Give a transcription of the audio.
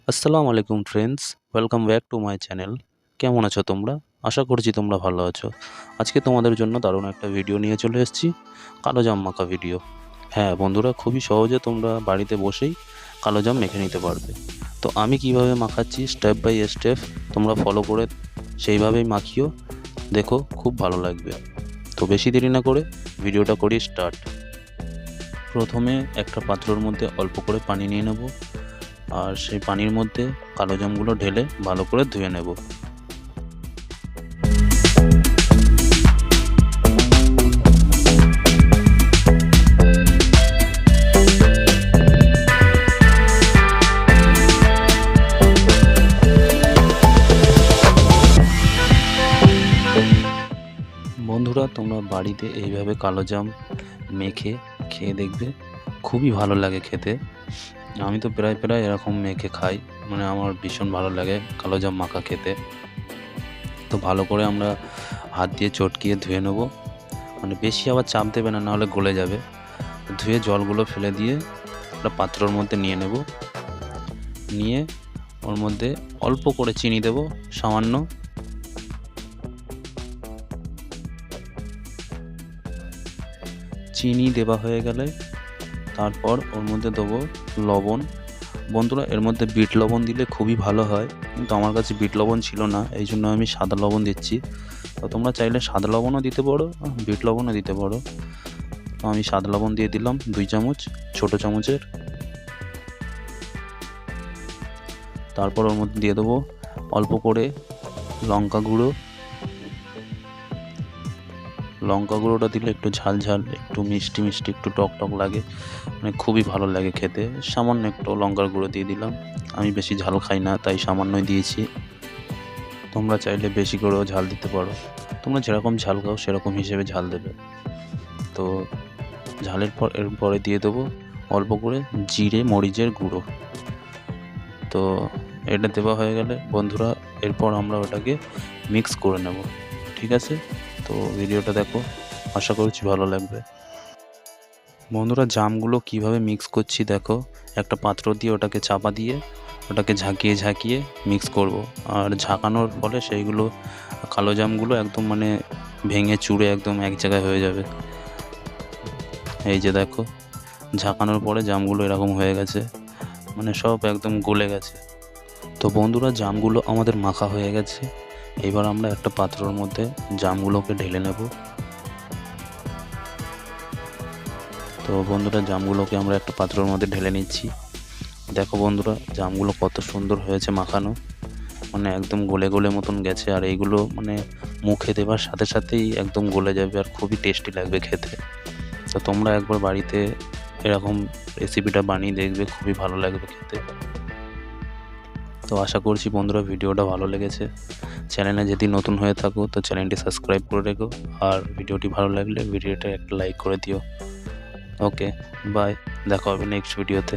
আসসালামু আলাইকুম friends, welcome back to my channel. কেমন আছো তোমরা? আশা করছি তোমরা ভালো আছো। আজকে তোমাদের জন্য দারুণ একটা ভিডিও নিয়ে চলে এসেছি, কালো জাম মাখা ভিডিও। হ্যাঁ বন্ধুরা, খুবই সহজে তোমরা বাড়িতে বসেই কালো জাম মেখে নিতে পারবে। তো আমি কিভাবে মাখাচ্ছি স্টেপ বাই স্টেপ তোমরা ফলো করে সেইভাবেই মাখিও, দেখো খুব ভালো লাগবে। তো বেশি দেরি না করে ভিডিওটা করি স্টার্ট। প্রথমে একটা পাত্রর মধ্যে অল্প করে পানি নিয়ে নেব, আর সেই পানির মধ্যে কালো জামগুলো ঢেলে ভালো করে ধুয়ে নেব। বন্ধুরা, তোমরা বাড়িতে এইভাবে কালো জাম মেখে খেয়ে দেখবে, খুবই ভালো লাগে খেতে। আমি তো প্রায় এরকম মেখে খাই, মানে আমার ভীষণ ভালো লাগে কালো জাম মাখা খেতে। তো ভালো করে আমরা হাত দিয়ে চটকিয়ে ধুয়ে নেব, মানে বেশি আবার চাপ দেবে না, নাহলে গলে যাবে। ধুয়ে জলগুলো ফেলে দিয়ে একটা পাত্রর মধ্যে নিয়ে নেব, নিয়ে ওর মধ্যে অল্প করে চিনি দেব, সামান্য। চিনি দেওয়া হয়ে গেলে তারপর ওর মধ্যে দেবো লবণ। বন্ধুরা, এর মধ্যে বিট লবণ দিলে খুবই ভালো হয়, কিন্তু আমার কাছে বিট লবণ ছিল না, এই জন্য আমি সাদা লবণ দিচ্ছি। তো তোমরা চাইলে সাদা লবণও দিতে পারো, বিট লবণও দিতে পারো। তো আমি সাদা লবণ দিয়ে দিলাম 2 চামচ, ছোটো চামচের। তারপর ওর মধ্যে দিয়ে দেবো অল্প করে লঙ্কা গুঁড়ো। লঙ্কা গুঁড়োটা দিলে একটু ঝাল ঝাল, একটু মিষ্টি মিষ্টি, একটু টক টক লাগে, মানে খুবই ভালো লাগে খেতে। সামান্য একটু লঙ্কার গুঁড়ো দিয়ে দিলাম, আমি বেশি ঝাল খাই না তাই সামান্যই দিয়েছি। তোমরা চাইলে বেশি করেও ঝাল দিতে পারো, তোমরা যেরকম ঝাল খাও সেরকম হিসেবে ঝাল দেবে। তো ঝালের পর এরপরে দিয়ে দেবো অল্প করে জিরে মরিচের গুঁড়ো। তো এটা দেওয়া হয়ে গেলে বন্ধুরা, এরপর আমরা ওটাকে মিক্স করে নেব, ঠিক আছে? তো ভিডিওটা দেখো, আশা করছি ভালো লাগবে। বন্ধুরা, জামগুলো কিভাবে মিক্স করছি দেখো। একটা পাত্র দিয়ে ওটাকে চাপা দিয়ে ওটাকে ঝাঁকিয়ে ঝাঁকিয়ে মিক্স করব। আর ঝাঁকানোর ফলে সেইগুলো কালো জামগুলো একদম মানে ভেঙে চুড়ে একদম এক জায়গায় হয়ে যাবে। এই যে দেখো, ঝাঁকানোর পরে জামগুলো এরকম হয়ে গেছে, মানে সব একদম গলে গেছে। তো বন্ধুরা, জামগুলো আমাদের মাখা হয়ে গেছে। এবার আমরা একটা পাত্রর মধ্যে জামগুলোকে ঢেলে নেব। তো বন্ধুরা, জামগুলোকে আমরা একটা পাত্রের মধ্যে ঢেলে নিচ্ছি। দেখো বন্ধুরা, জামগুলো কত সুন্দর হয়েছে মাখানো, মানে একদম গলে গলে মতন গেছে। আর এইগুলো মানে মুখে দেওয়ার সাথে সাথেই একদম গলে যাবে, আর খুবই টেস্টি লাগবে খেতে। তো তোমরা একবার বাড়িতে এরকম রেসিপিটা বানিয়ে দেখবে, খুবই ভালো লাগবে খেতে। তো আশা করছি বন্ধুরা ভিডিওটা ভালো লেগেছে। চ্যানেলে যদি নতুন হয়ে থাকো তো চ্যানেলটি সাবস্ক্রাইব করে রেখো, আর ভিডিওটি ভালো লাগলে ভিডিওটা একটা লাইক করে দিও। ওকে, বাই, দেখা হবে নেক্সট ভিডিওতে।